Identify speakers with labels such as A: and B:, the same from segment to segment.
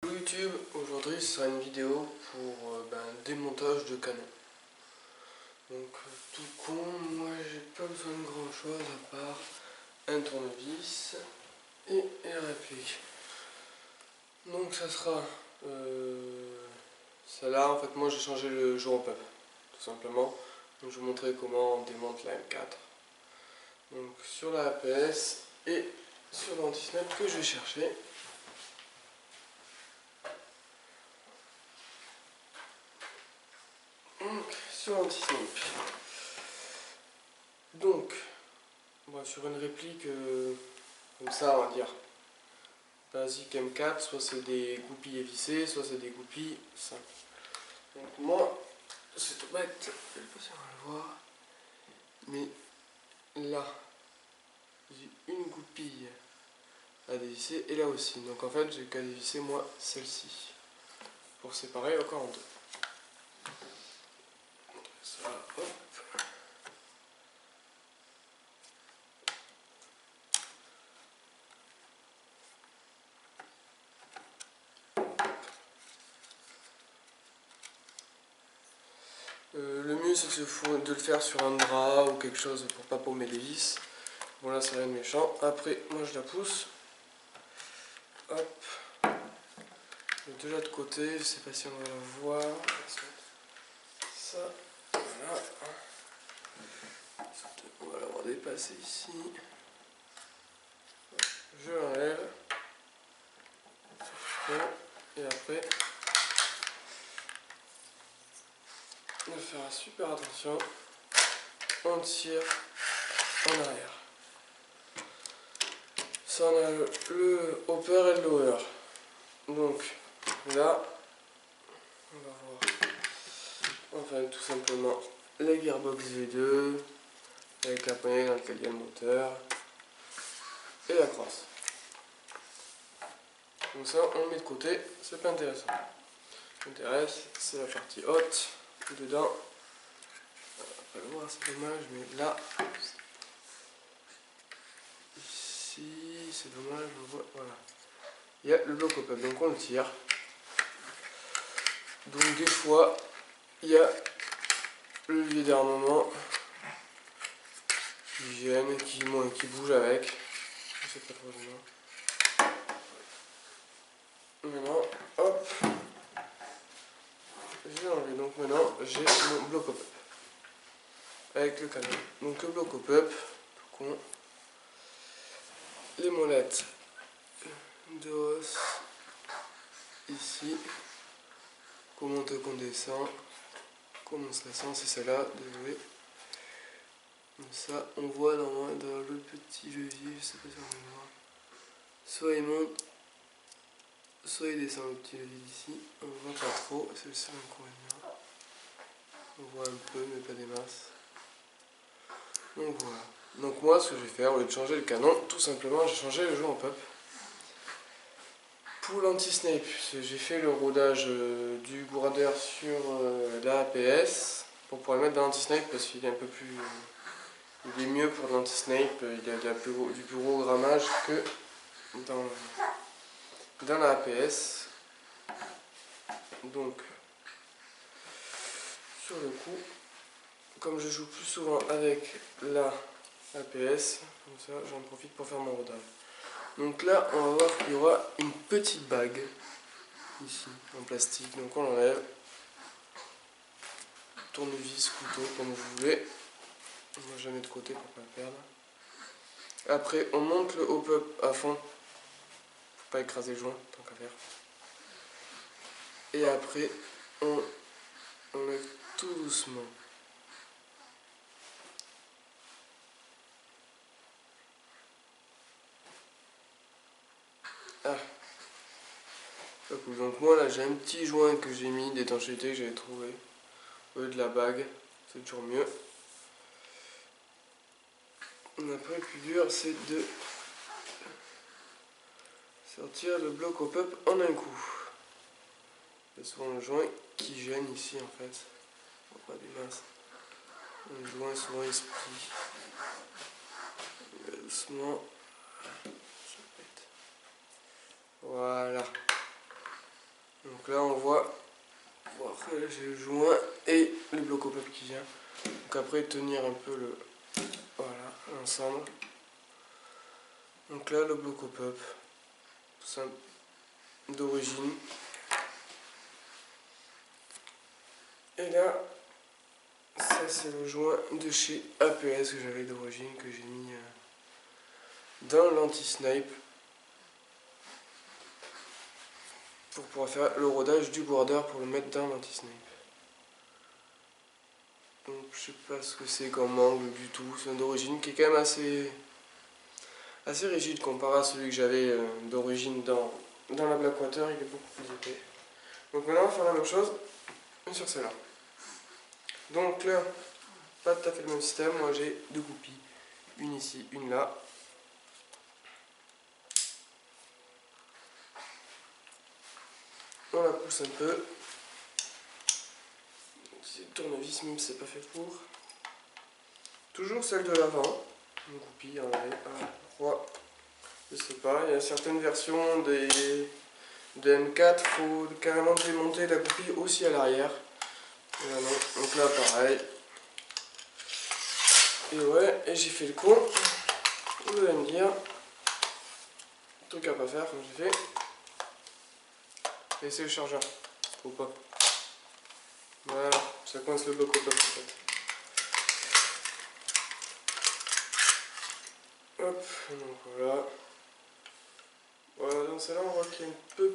A: Bonjour YouTube, aujourd'hui ce sera une vidéo pour démontage de canon. Donc tout con, moi j'ai pas besoin de grand chose à part un tournevis et une réplique. Donc ça sera celle-là. En fait moi j'ai changé le gyropeuple tout simplement. Donc je vous montrerai comment on démonte la M4. Donc sur la APS et sur l'anti-snap que je vais chercher. Donc sur l'anti-snap. Donc sur une réplique comme ça, on va dire basique M4, soit c'est des goupilles évissées, soit c'est des goupilles simples. Donc moi, c'est tout bête, je sais pas si on va le voir, mais là, j'ai une goupille à dévisser et là aussi. Donc en fait, j'ai qu'à dévisser moi celle-ci pour séparer encore en deux. Ça, hop. Le mieux c'est de le faire sur un drap ou quelque chose pour pas paumer les vis. Bon là c'est rien de méchant. Après moi je la pousse. Hop. De l'autre côté, je sais pas si on va la voir. Ça, voilà. On va l'avoir dépassé ici. Je l'enlève. Et après, on va faire super attention. On tire en arrière. Ça, on a le hopper et le lower. Donc là, on va voir. Enfin, tout simplement la gearbox V2 avec la poignée dans laquelle il y a le moteur et la crosse. Donc ça, on le met de côté, c'est pas intéressant. Ce qui m'intéresse, c'est la partie haute. Dedans, on va pas le voir, c'est dommage, mais là, ici, c'est dommage, on voit, voilà. Il y a le bloc up, donc on le tire. Donc des fois, il y a le levier d'armement qui gêne, qui bouge avec. Je sais pas trop le nom. Maintenant, hop, j'ai enlevé. Donc maintenant, j'ai mon bloc up avec le canon. Donc le bloc up, tout con. Les molettes de hausse ici. Comment on qu'on descend. Comment on se descend, c'est celle-là, désolé. Ça, on voit normalement dans le petit levier, je sais pas si on va voir. Soit il monte, soit il descend le petit levier d'ici. On voit pas trop, c'est le seul inconvénient. On voit un peu, mais pas des masses. Donc voilà. Donc moi, ce que je vais faire, au lieu de changer le canon, tout simplement, j'ai changé le gyropeuple. Pour l'anti-snape, j'ai fait le rodage du gradeur sur la APS pour pouvoir le mettre dans l'anti-snape parce qu'il est un peu plus... il est mieux pour l'anti-snape, il a du plus gros grammage que dans la APS. Donc, sur le coup, comme je joue plus souvent avec la APS, comme ça j'en profite pour faire mon rodage. Donc là, on va voir qu'il y aura une petite bague ici en plastique, donc on l'enlève. Tournevis, couteau, comme vous voulez. On va jamais de côté pour pas le perdre. Après, on monte le hop-up à fond. Faut pas écraser le joint, tant qu'à faire. Et après, on enlève tout doucement. Ah. Donc moi là j'ai un petit joint que j'ai mis d'étanchéité que j'avais trouvé. Au lieu de la bague, c'est toujours mieux. Après le plus dur c'est de sortir le bloc hop-up en un coup. C'est souvent le joint qui gêne ici en fait. On voit pas des masses. Le joint souvent il se plie. Doucement. Voilà. Donc là on voit, j'ai le joint et le bloc au peuple qui vient. Donc après tenir un peu le, voilà, l'ensemble. Donc là le bloc au peuple, simple, d'origine. Et là, ça c'est le joint de chez APS que j'avais d'origine, que j'ai mis dans l'anti-snipe pour pouvoir faire le rodage du guarder pour le mettre dans l'anti-snipe. Donc je sais pas ce que c'est comme angle du tout, c'est un d'origine qui est quand même assez rigide comparé à celui que j'avais d'origine dans la Blackwater, il est beaucoup plus épais. Donc maintenant on va faire la même chose mais sur celle-là. Donc là, pas tout à fait le même système, moi j'ai deux goupilles, une ici, une là. On la pousse un peu. C'est le tournevis, même si c'est pas fait pour. Toujours celle de l'avant. Une goupille en arrière, 3. Je sais pas, il y a certaines versions de M4, il faut carrément démonter la goupille aussi à l'arrière. Voilà, donc là pareil. Et ouais, et j'ai fait le con. Vous allez me dire, truc à pas faire comme j'ai fait. Et c'est le chargeur, ou pas. Voilà, ça coince le bloc au top en fait. Hop, donc voilà. Voilà, dans celle-là on voit qu'il y a un peu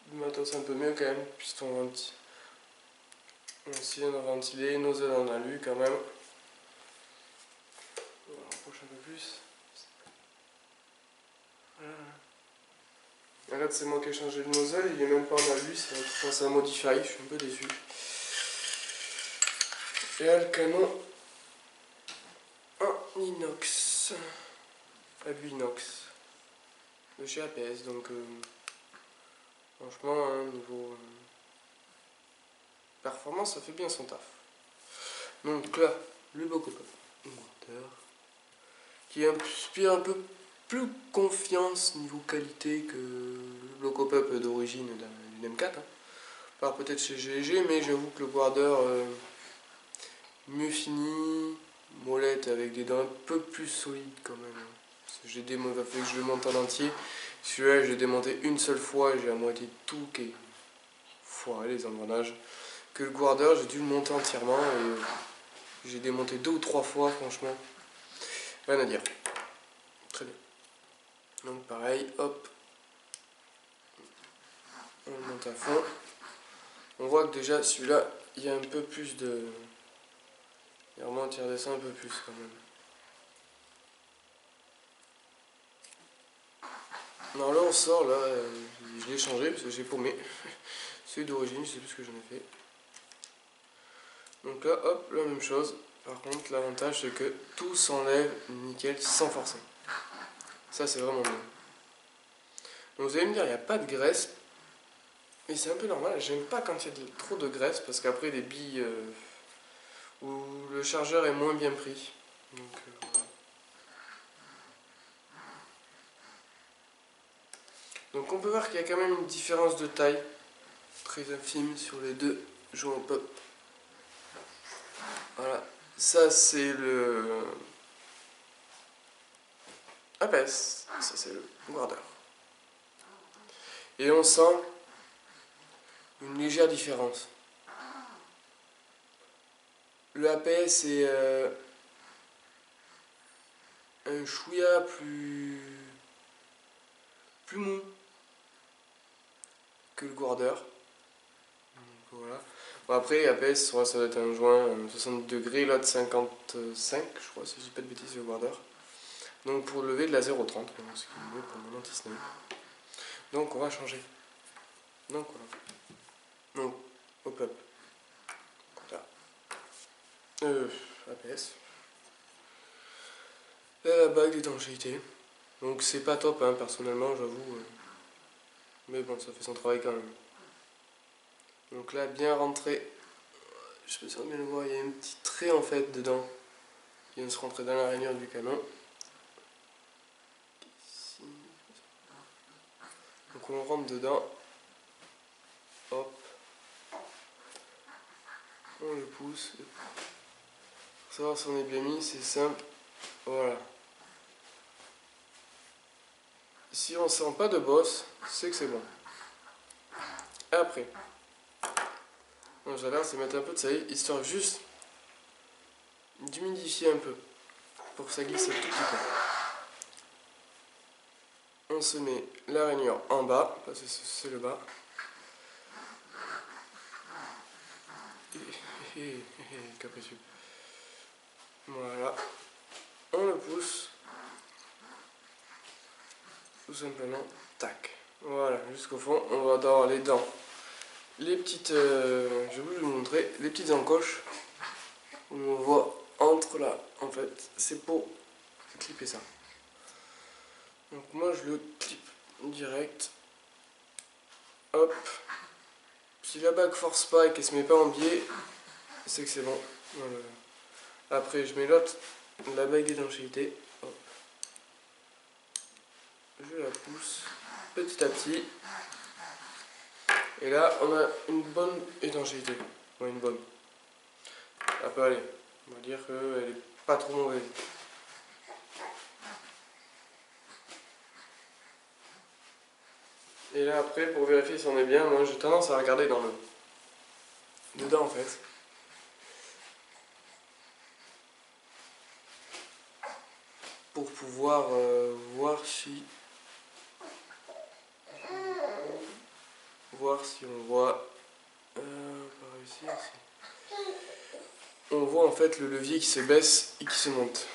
A: de matos un peu mieux quand même, piston venti. Ici on a ventilé, nozzle on a lu quand même. On va rapprocher un peu plus. Voilà. Regarde, c'est moi qui ai changé le nozzle, il est même pas en alu, c'est un Modify, je suis un peu déçu. Et là le canon en inox, abus inox, de chez APS, donc franchement, hein, niveau performance, ça fait bien son taf. Donc là, le Bocopop, qui inspire un peu plus confiance niveau qualité que le Bloc-Up d'origine d'une M4. Hein. Alors peut-être chez GLG, mais j'avoue que le guarder mieux fini, molette avec des dents un peu plus solides quand même. J'ai démonté, fait que je le monte en entier. Celui-là, j'ai démonté une seule fois, j'ai à moitié tout qui est foiré les engrenages. Que le guarder, j'ai dû le monter entièrement et j'ai démonté 2 ou 3 fois, franchement. Rien à dire. Très bien. Donc pareil, hop. On le monte à fond. On voit que déjà celui-là, il y a un peu plus de... Il remonte, il redescend un peu plus quand même. Alors là on sort, là, je l'ai changé parce que j'ai paumé. Celui d'origine, je sais plus ce que j'en ai fait. Donc là, hop, la même chose. Par contre, l'avantage c'est que tout s'enlève nickel sans forcer. Ça c'est vraiment bien. Donc vous allez me dire, il n'y a pas de graisse. Mais c'est un peu normal, j'aime pas quand il y a trop de graisse parce qu'après les billes où le chargeur est moins bien pris. Donc, voilà. Donc on peut voir qu'il y a quand même une différence de taille très infime sur les deux joints pop. Voilà, ça c'est le APS, ça c'est le guarder. Et on sent une légère différence. Le APS est un chouïa plus mou que le guarder. Donc, voilà. Bon, après, APS, ça doit être un joint 60 degrés, l'autre 55, je crois, si je dis pas de bêtises, le guarder. Donc pour lever de la 0,30, ce qui est mieux pour mon anti-snap. Donc on va changer. Donc voilà. Donc, hop hop. APS. Là, la bague d'étanchéité. Donc c'est pas top, hein, personnellement, j'avoue. Mais bon, ça fait son travail quand même. Donc là, bien rentré. Je sais pas si on bien le voir, il y a un petit trait en fait dedans. Qui vient de se rentrer dans la rainure du canon. Ici. Donc on rentre dedans. hop, on le pousse. Pour savoir si on est bien mis, c'est simple, voilà. Si on sent pas de bosse, c'est que c'est bon. Après, j'adore, c'est mettre un peu de sel, histoire juste d'humidifier un peu, pour que ça glisse un tout petit peu. On se met la rainure en bas, parce que c'est le bas. Capricieux. Voilà. On le pousse. Tout simplement. Tac. Voilà, jusqu'au fond. On va avoir les dents. Les petites... je vais vous montrer. Les petites encoches. On voit entre là. En fait, c'est pour clipper ça. Donc moi, je le clip direct. Hop. Si la bague force pas et qu'elle se met pas en biais, c'est que c'est bon. Voilà. Après, je mets l'autre, la bague d'étanchéité. Hop. Je la pousse petit à petit. Et là, on a une bonne étanchéité. Ouais, une bonne. Ça peut aller. On va dire qu'elle est pas trop mauvaise. Et là, après, pour vérifier si on est bien, moi j'ai tendance à regarder dans le... dedans en fait. Pour pouvoir voir si on voit par ici, on voit en fait le levier qui se baisse et qui se monte.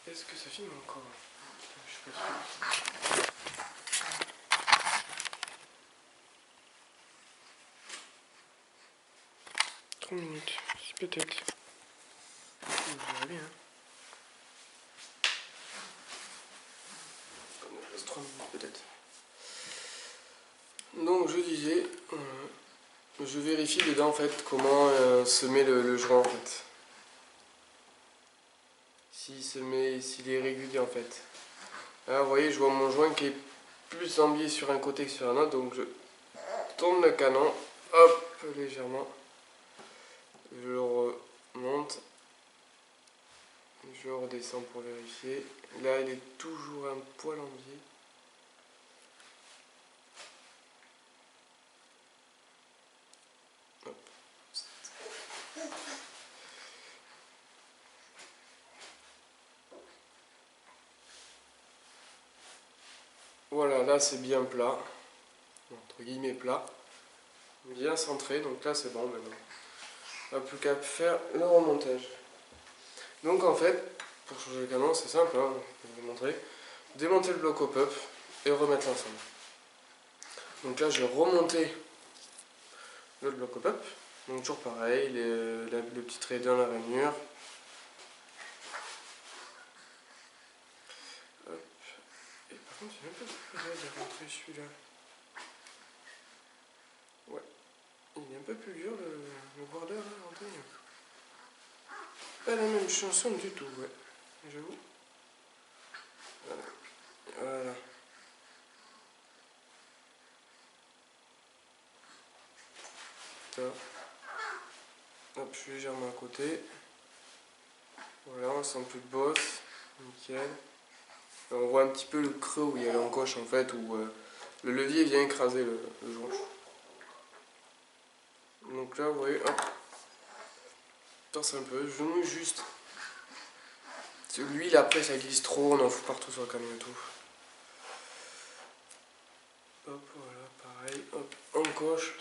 A: Est-ce que ça filme encore? Je suis pas sûr. 3 minutes, si peut-être. On verra bien. Il me reste 3 minutes peut-être. Donc je disais, je vérifie dedans en fait comment se met le joint en fait. S'il est régulier en fait. Là vous voyez, je vois mon joint qui est plus en biais sur un côté que sur un autre, donc je tourne le canon, hop, légèrement. Je le remonte. Je redescends pour vérifier. Là, il est toujours un poil en biais. Hop. Voilà, là c'est bien plat. Entre guillemets plat. Bien centré, donc là c'est bon maintenant. On n'a plus qu'à faire le remontage. Donc en fait, pour changer le canon, c'est simple, hein, je vais vous montrer. Démonter le bloc au pop et remettre l'ensemble. Donc là j'ai remonté le bloc au pop. Donc toujours pareil, le petit trait dans la rainure. Hop. Et par contre, j'ai même pas plus de rentrer celui-là. Ouais. Il est un peu plus dur le border là, rentrer. Pas la même chanson du tout, ouais. J'avoue. Voilà. Là. Hop, je suis légèrement à côté. Voilà, on sent plus de bosse. Nickel. Et on voit un petit peu le creux où il y a l'encoche en fait, où le levier vient écraser le joint. Donc là, vous voyez, hop. Torse un peu, je mouille juste. L'huile après ça glisse trop, on en fout partout sur le camion et tout. Hop, voilà, pareil, hop, encoche.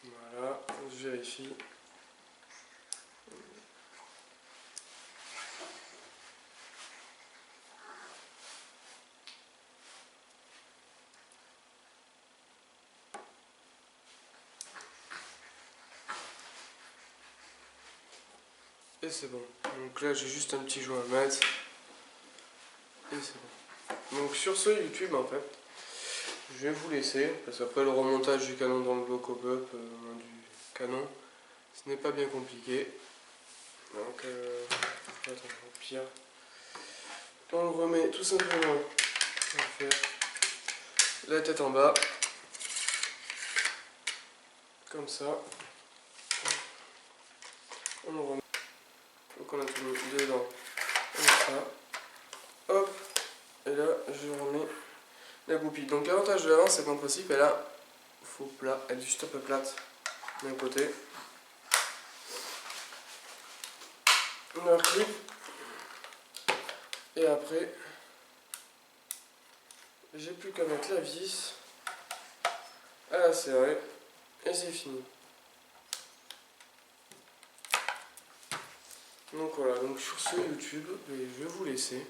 A: Voilà, je vérifie. Et c'est bon. Donc là j'ai juste un petit joint à mettre. Et c'est bon. Donc sur ce YouTube en fait, je vais vous laisser. Parce qu'après le remontage du canon dans le bloc au pop, du canon, Ce n'est pas bien compliqué. Donc, attends, au pire, on le remet tout simplement. On va faire la tête en bas, comme ça. On le remet. Donc on a tout mis dedans, comme ça. Hop, et là je remets la goupille. Donc l'avantage de l'avant, c'est qu'en principe elle a faux plat, elle est juste un peu plate d'un côté. On la clip et après j'ai plus qu'à mettre la vis à la serrer et c'est fini. Donc voilà, donc sur ce YouTube, je vais vous laisser.